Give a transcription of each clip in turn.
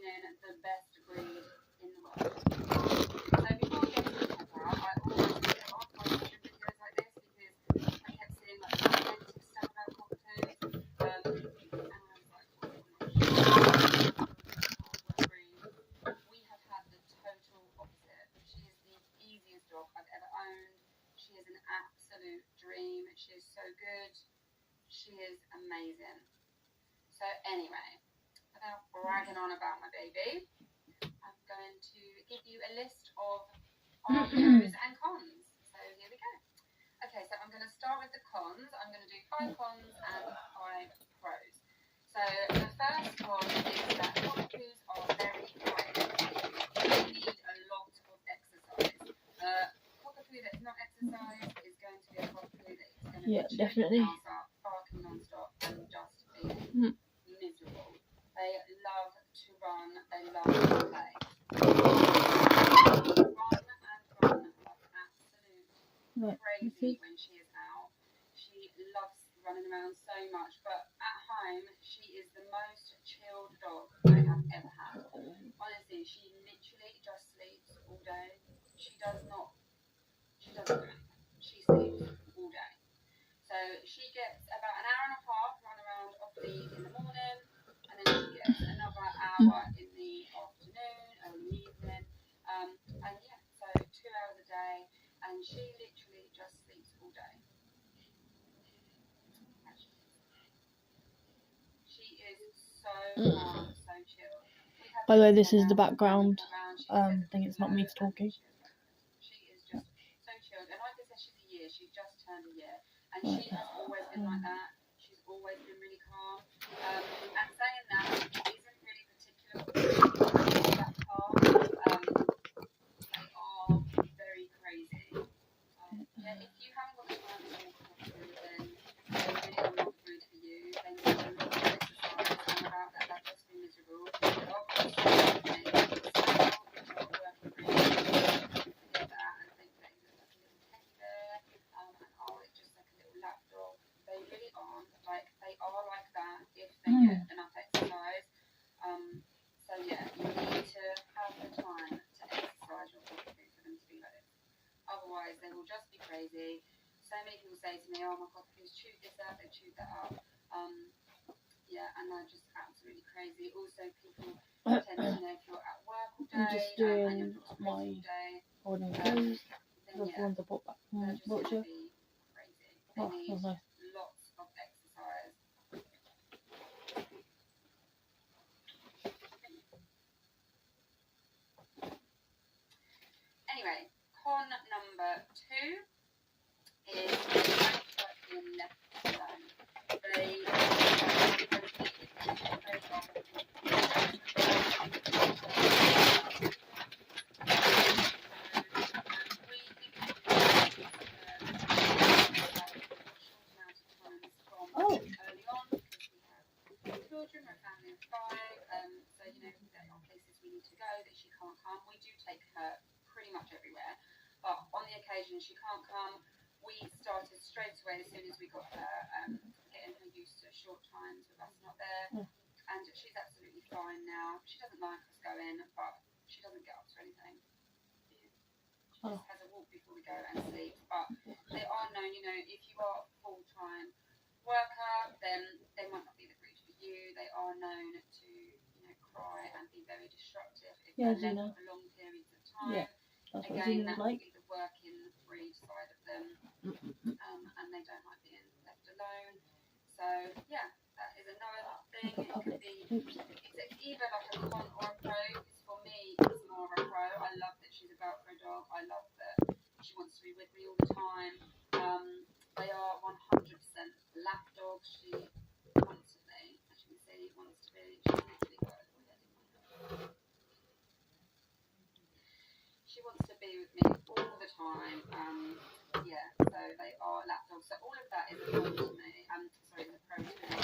opinion, the best breed in the world. So before we get into the takeout, I always did a lot of videos like this because I kept seeing like negative stuff about cockatoos, and I was like, oh my gosh, we have had the total opposite. She is the easiest dog I've ever owned. She is an absolute dream. She is so good. She is amazing. So anyway, without bragging on about my baby, I'm going to give you a list of our pros and cons. So here we go. Okay, so I'm going to start with the cons. I'm going to do 5 cons and 5 pros. So the first con is that cockatoos are very tired. They need a lot of exercise. Cockatoo that's not exercised is going to be a cockatoo that is going to be definitely up, barking non-stop and just being miserable. They love to run. They love to play. Run like absolute crazy when she is out. She loves running around so much, but at home she is the most chilled dog I have ever had. Honestly, she literally just sleeps all day. She doesn't do anything. She sleeps all day. So she gets about an hour and a half run around off lead in the morning, and then she gets another hour in the afternoon, early evening, and yeah, so 2 hours a day, and she literally just sleeps all day. She is so calm, so chill. By the way, this is the background thing. It's not me talking. She is just so chilled, and like I said, she's a year. She just turned a year, and she has always been like that. She's always been really calm. And saying that, she isn't really particular that calm. They are very crazy. Yeah, if you haven't got the time to walk cockatoo, then they really are not the breed for you. They need a lot of exercise, and without that, they'll just be miserable. They are constantly not working really forget that and think that you look like a little teddy bear, and oh, it's just like a little lap dog. They really aren't. Like, they are like that if they get enough exercise. So yeah, you need to have the time to exercise your cockatoo for them to be like this. Otherwise, they will just be crazy. So many people say to me, oh, my cockatoo's chewed this up, they chewed that up. Yeah, and they're just absolutely crazy. Also, people tend to know if you're at work all day, I'm just doing my holding clothes. then The ones I bought back from they're just going to Wiltshire. be crazy. They need Nice. lots of exercise. Anyway, con number 2 is they don't like being left alone. They early on because we have children, we're a family of 5, so you know there are places we need to go that she can't come. We do take her pretty much everywhere, but on the occasion she can't come, we started straight away as soon as we got her, getting her used to short times with us not there, and she's absolutely fine now. She doesn't like us going, but she doesn't get up to anything. She just has a walk before we go and sleep. But they are known, you know, if you are a full-time worker, then they might not be the breed for you. They are known to, you know, cry and be very destructive if they're left for long periods of time. Yeah, that's Again, what that like. would be the working breed side of them, and they don't like being left alone. So yeah, that is another thing. It could be, it's either like a con or a pro. For me, it's more of a pro. I love that she's a Velcro dog. I love that she wants to be with me all the time. They are 100% lap dogs. She constantly, as you can see, wants to be. She literally got a head in my head. She wants to be with me all the time. Yeah, so they are lap dogs. So all of that is a pro to me. Sorry, it's a pro to me.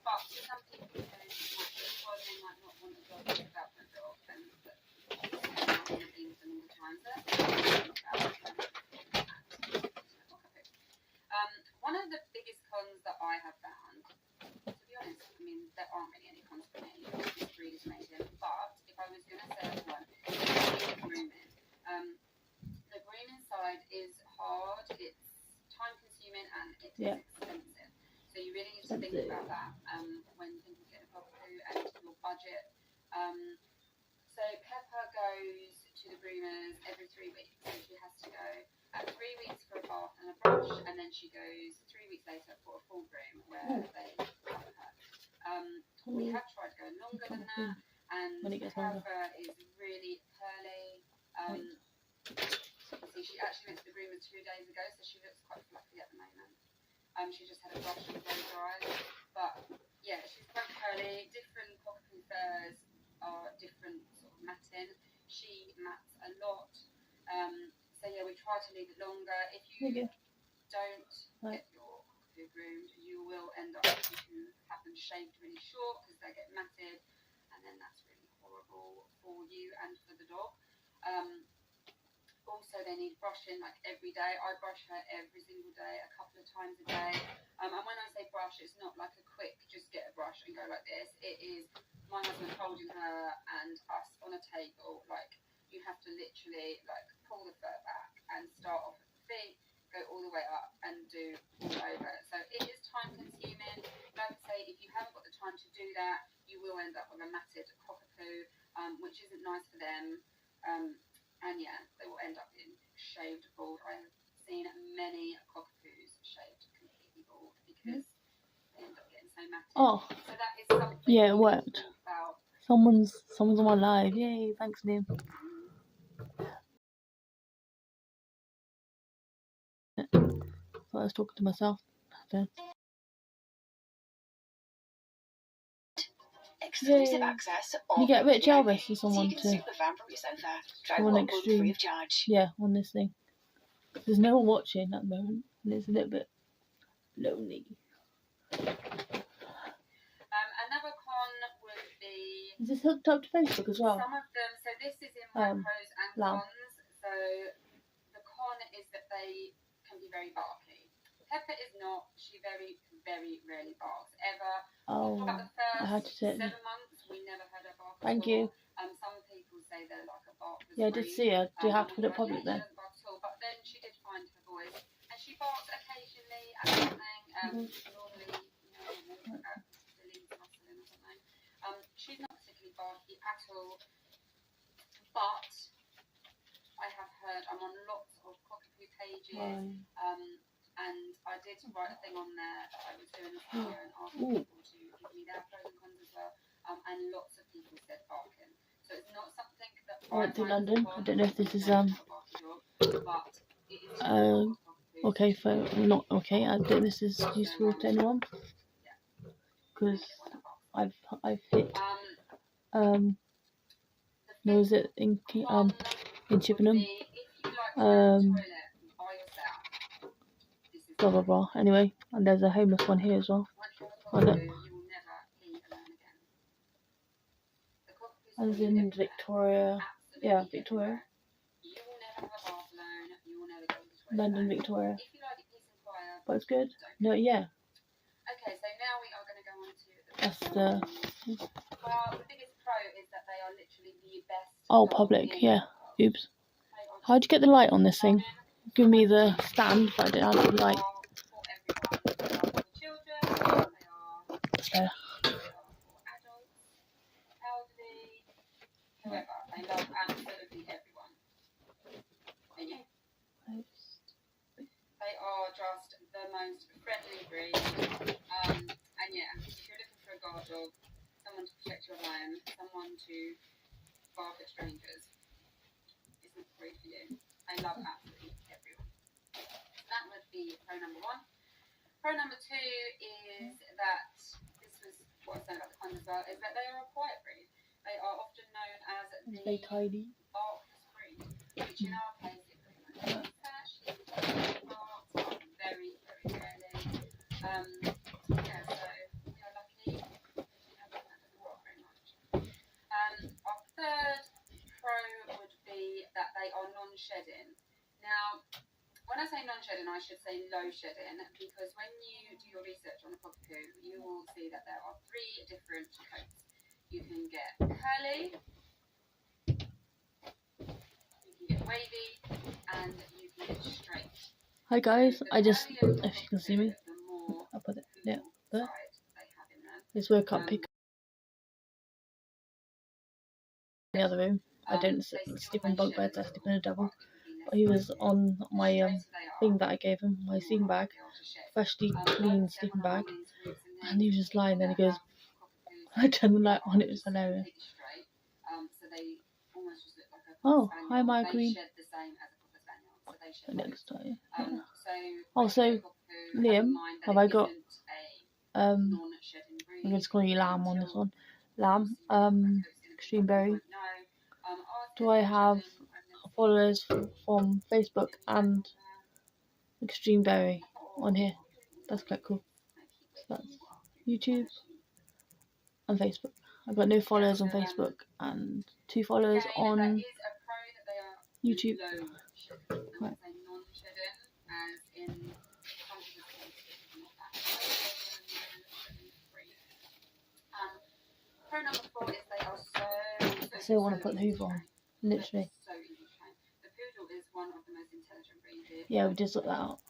But for some people who might be well, they might not want a dog that's a Velcro dog, and that want to be with them all the time. So that's one of the biggest cons that I have found, to be honest, I mean, there aren't really any cons for me. This breed is amazing, but time consuming and it Yeah. is expensive. So you really need to think about that when thinking of getting a cockapoo and your budget. So Pepper goes to the groomers every 3 weeks, so she has to go at 3 weeks for a bath and a brush, and then she goes 3 weeks later for a full groom where they cut her. We have tried to go longer than that, and her fur is really curly. See, she actually went to the groomer 2 days ago, so she looks quite fluffy at the moment. She just had a brush and blow dry, but yeah, she's quite curly. Different cockapoo furs are different sort of matting. She mats a lot. So yeah, we try to leave it longer. If you don't get your cockapoo groomed, you will end up having to have them shaved really short because they get matted, and then that's really horrible for you and for the dog. Also, they need brushing like every day. I brush her every single day, a couple of times a day. And when I say brush, it's not like a quick, just get a brush and go like this. It is my husband holding her and us on a table. Like, you have to literally like pull the fur back and start off at the feet, go all the way up and do all over. So it is time consuming. Like I say, if you haven't got the time to do that, you will end up with a matted cockapoo, which isn't nice for them. And yeah, they will end up being shaved bald. I have seen many cockapoos shaved completely bald because they end up getting so matted. Oh, so that is something yeah, it worked. About. Someone's on my live. Yay! Thanks, Liam. I was talking to myself. Then. Exclusive access you get Rich Elvis or someone to one extreme free of charge. Yeah, on this thing. There's no one watching at the moment, and it's a little bit lonely. Another con would be. Is this hooked up to Facebook as well? Some of them. So this is in my pros and cons. So the con is that they can be very barky. Pepper is not. She very, very rarely barks ever. Oh, For about the first I had to sit. 7 months, we never heard her bark. Thank you. Some people say they're like a bark. Yeah, I did see her. Do you have to put it public then? She doesn't bark at all, but then she did find her voice, and she barks occasionally at something. Normally, Delene's rustling or something. She's not particularly barky at all, but I have heard. I'm on lots of cockapoo pages. And I did write a thing on there that I was doing a video and asking people to give me their pros and cons as well. And lots of people said barking. So it's not something that I went to London. I don't know if this is but it is okay for not okay. I don't know if this is useful to anyone because I've hit was it in Chippenham blah blah blah. Anyway, and there's a homeless one here as well. As in Victoria, yeah, Victoria. London, Victoria. But it's good. No, yeah. Okay, so now we are going to go on to that's the. Well, the biggest pro is that they are literally the best. Oh, public, yeah. Oops. How'd you get the light on this thing? Give me the stand, but I didn't have the light. There. However, they love absolutely everyone. They are just the most friendly breed. And yeah, if you're looking for a guard dog, someone to protect your home, someone to bark at strangers, it's not the breed for you. They love absolutely everyone. That would be pro number 1. Pro number 2 is that, this was what I was saying about the cons as well, is that they are a quiet breed. They are often known as the barkless breed, which in our case it pretty much means that she barks very, very rarely. Yeah, so we are lucky because we have one that doesn't bark very much. Our third pro would be that they are non-shedding. Now, when I say non-shedding, I should say low shedding, because when you do your research on a cockapoo, you will see that there are 3 different coats. You can get curly, you can get wavy, and you can get straight. Hi guys, I just, The earlier if you can see me, the more I'll put it, yeah, poodle there. side they have in them. Just woke up, pick in the other room. I don't sleep on bunk beds, I sleep in a double. But he was on my thing that I gave him, my sleeping bag, freshly clean sleeping bag, and he was just lying there and he goes, I turned the light on, it was hilarious. Oh, hi my queen. Next time. Yeah. Also, Liam, have I got I'm just calling you Lamb on this one. Lamb, Extreme Berry. Do I have followers from Facebook and Extreme Berry on here? That's quite cool. So that's YouTube and Facebook. I've got no followers on Facebook and 2 followers on YouTube. Right. Pro number 4 is they are so I still want to put the Hoover on, literally. So easy to train. The poodle is one of the most intelligent breeds. Yeah, we just looked that up.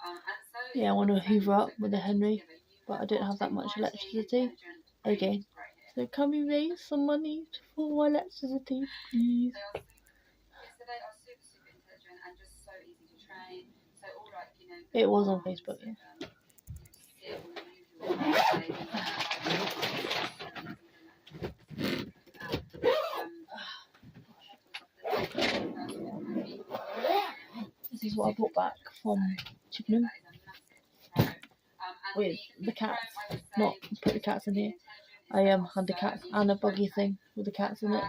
And so Yeah, I want to Hoover up with a Henry, but I don't have that much electricity. Again, so can we raise some money for electricity, please? They are super intelligent and just so easy to train. So all like, you know, it was on Facebook, yeah. This is what I brought back from Chippenham with the cats. Not put the cats in here. I had the cats and a buggy thing with the cats in it.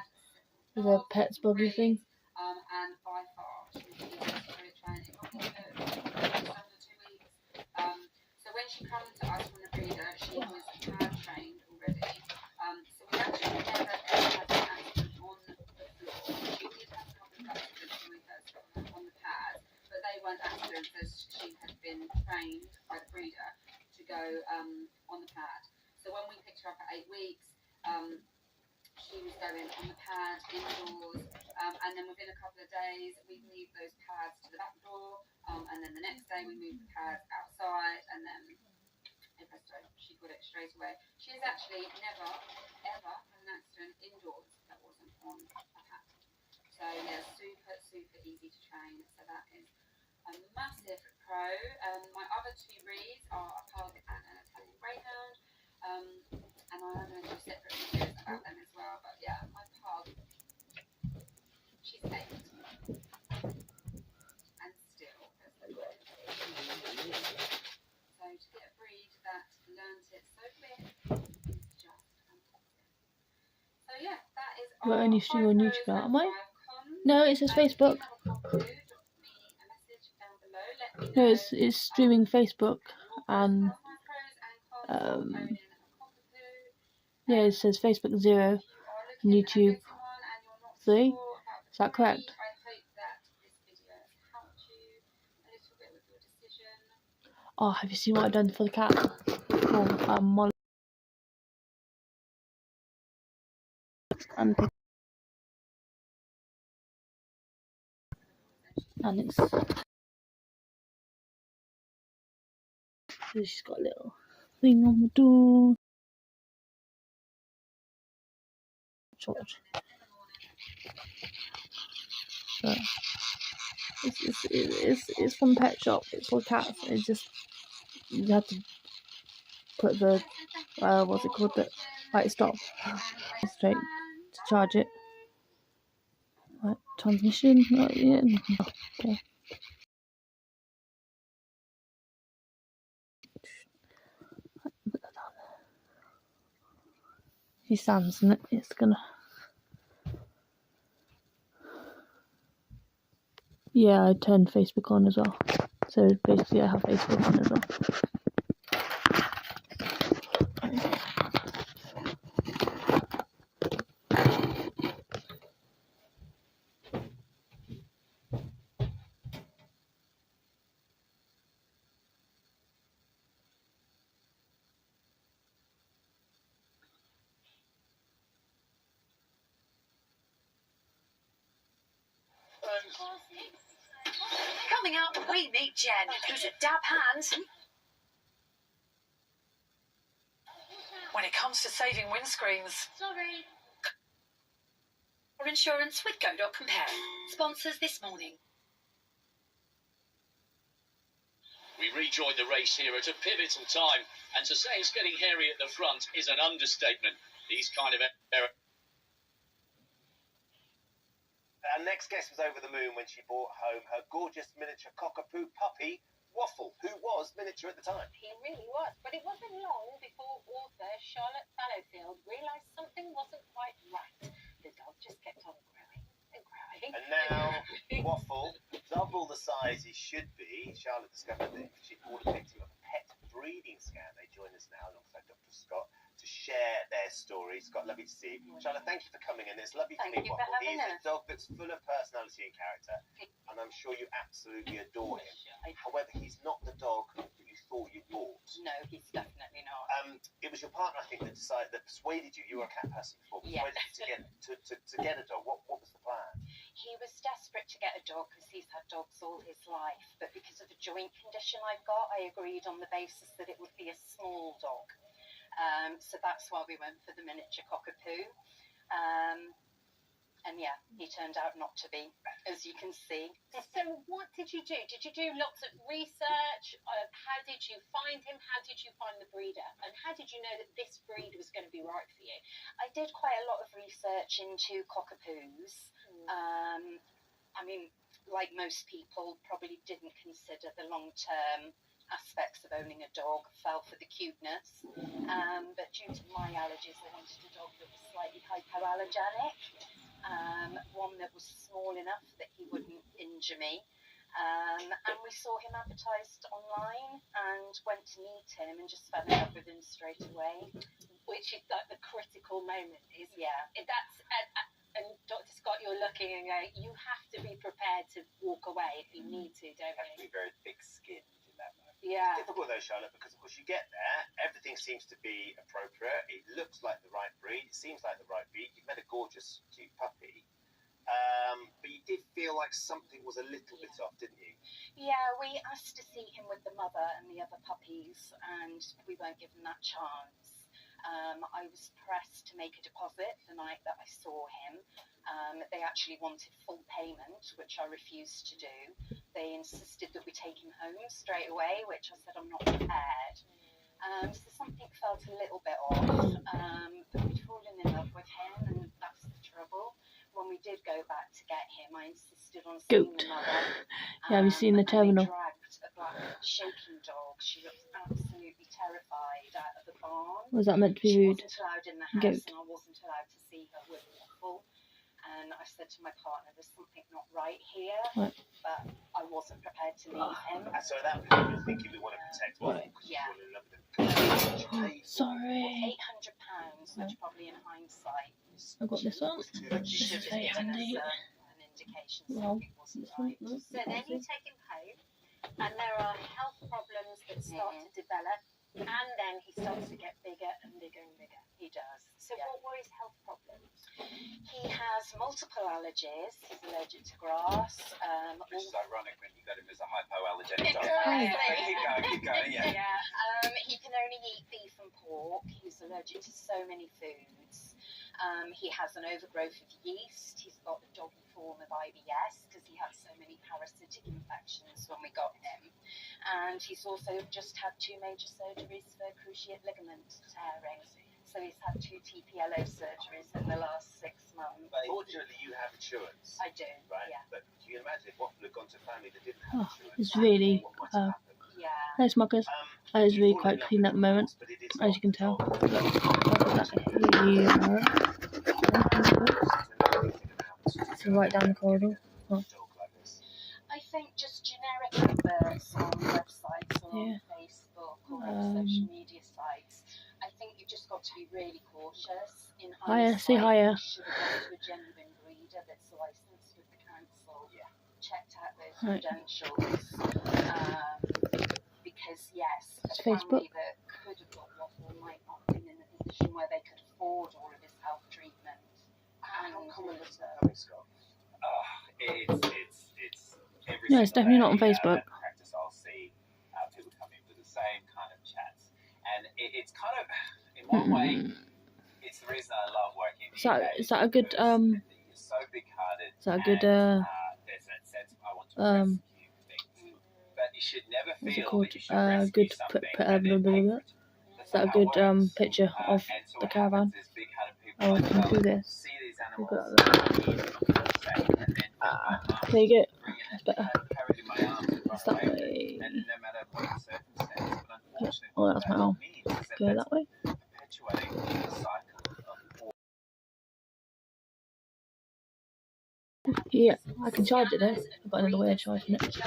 With a pet's buggy thing. And by far, she was the easiest to train. It probably took just under 2 weeks. So when she came to us from the breeder, she was pad trained already. So we actually never ever had an accident on the floor. She did have a couple of accidents when we first got her on the pad, but they weren't accidents as she had been trained by the breeder to go on the pad. So when we picked her up at 8 weeks, she was going on the pad indoors, and then within a couple of days we'd move those pads to the back door, and then the next day we moved the pads outside, and then she got it straight away. She's actually never ever had an accident indoors that wasn't on a pad. So yeah, super easy to train. So that is a massive pro. My other 2 breeds are a pug and an Italian greyhound. And I'm going to do separate videos about them as well. But yeah, my pug, she's 8. And still, there's the growth. So to get a breed that learns it so quick is just fantastic. So yeah, that is We're only streaming on YouTube now, am I? No, it says Facebook. No, it's streaming Facebook and yeah, it says Facebook 0 and YouTube 3. Is that correct? Oh, have you seen what I've done for the cat? For Molly and it's she's got a little thing on the door. George. So it's from Pet Shop. It's for cats. It's just you have to put the what's it called, the light stop straight to charge it. Right, transmission. Yeah. Okay. Put that down there. He stands and it's gonna. Yeah, I turned Facebook on as well. So basically, I have Facebook on as well. Coming up, we meet Jen, who's a dab hand when it comes to saving windscreens. Sorry. Car insurance with Go.Compare. Sponsors this morning. We rejoin the race here at a pivotal time, and to say it's getting hairy at the front is an understatement. These kind of Our next guest was over the moon when she brought home her gorgeous miniature cockapoo puppy, Waffle, who was miniature at the time. He really was, but it wasn't long before author Charlotte Fallowfield realised something wasn't quite right. The dog just kept on growing and growing. And now, Waffle, double the size he should be. Charlotte discovered that she'd ordered a victim of a pet breeding scam. They join us now alongside Dr. Scott to share their story. Scott, lovely to see you. Charlotte, thank you for coming in. It's lovely to Thank meet you for Waffle. having He's a us. dog that's full of personality and character, and I'm sure you absolutely adore him. However, he's not the dog that you thought you bought. No, he's definitely not. It was your partner, I think, that persuaded you. You were a cat person before. Yes. Persuaded you to get a dog. What was the plan? He was desperate to get a dog because he's had dogs all his life, but because of a joint condition I've got, I agreed on the basis that it would be a small dog. So that's why we went for the miniature cockapoo. And yeah, he turned out not to be, as you can see. So what did you do? Did you do lots of research? How did you find him? How did you find the breeder? And how did you know that this breed was going to be right for you? I did quite a lot of research into cockapoos. I mean, like most people, probably didn't consider the long-term aspects of owning a dog, fell for the cuteness. But due to my allergies, I wanted a dog that was slightly hypoallergenic. One that was small enough that he wouldn't injure me. And we saw him advertised online and went to meet him and just fell in love with him straight away. Which is like the critical moment, is that's and Dr. Scott, you're looking and going, you have to be prepared to walk away if you need to, don't You have to you? be very thick-skinned in that moment. Yeah. It's difficult though, Charlotte, because of course you get there, everything seems to be appropriate. It looks like the right breed. It seems like the right breed. You've met a gorgeous, cute puppy. But you did feel like something was a little bit off, didn't you? Yeah, we asked to see him with the mother and the other puppies, and we weren't given that chance. I was pressed to make a deposit the night that I saw him. They actually wanted full payment, which I refused to do. They insisted that we take him home straight away, which I said I'm not prepared. So something felt a little bit off, but we'd fallen in love with him, and that's the trouble. When we did go back to get him, I insisted on seeing the mother. Yeah, have you seen the and terminal? They dragged a black shaking dog. She looked absolutely terrified out of the barn. Was that meant to be She rude? wasn't allowed in the house, Goat. and I wasn't allowed to see her with Waffle. And I said to my partner, there's something not right here, Right. but I wasn't prepared to leave him. And so at that point you're thinking we want to protect Waffle because Yeah. you're in love with him. Sorry. £800, which probably in hindsight I've got this one. should This have is very given us handy. an indication Well, something wasn't this one, right. no, So then you take him home, and there are health problems that start to develop, and then he starts to get bigger and bigger and bigger. He does. So what were his health problems? He has multiple allergies. He's allergic to grass. Which is ironic when you got him as a hypoallergenic dog. Exactly. Keep going, yeah. He can only eat beef and pork. He's allergic to so many foods. He has an overgrowth of yeast. He's got the doggy form of IBS because he had so many parasitic infections when we got him. And he's also just had 2 major surgeries for cruciate ligament tearing. So he's had 2 TPLO surgeries in the last 6 months. But fortunately you have insurance. I do, Right? yeah. But you can imagine if Waffle had gone to a family that didn't have Oh, insurance. it's really, what might have happened. Yeah. Nice muckers. That is really quite clean at the moment, as you can tell. So right down the corridor. Oh. I think just generic adverts on websites or on Facebook or on social media sites. I think you've just got to be really cautious. In Hiya, say hindsight, hiya. you should have gone to a genuine breeder that's licensed with the council. Yeah. Checked out those Right. credentials. Because yes, It's a Facebook. family that could have got Waffle might not have been in a position where they could afford all of his health treatment. How common was that, Scott? It's every No, it's definitely not on Facebook. Practice, I'll see people come in with the same kind of chats, and it's kind of, in one way, it's the reason I love working. Is that a good you're so big-hearted. Is that a good there's that sense of I want to rescue things, but you should never what's it feel called? that you should rescue something and then pay for it. Is that a good picture of the caravan? Oh, we can do this. We've got that. There you go. That's better. It's that way. Oh, that's my arm. Go that way. Yeah, I can charge it though. I've got another way of charging it.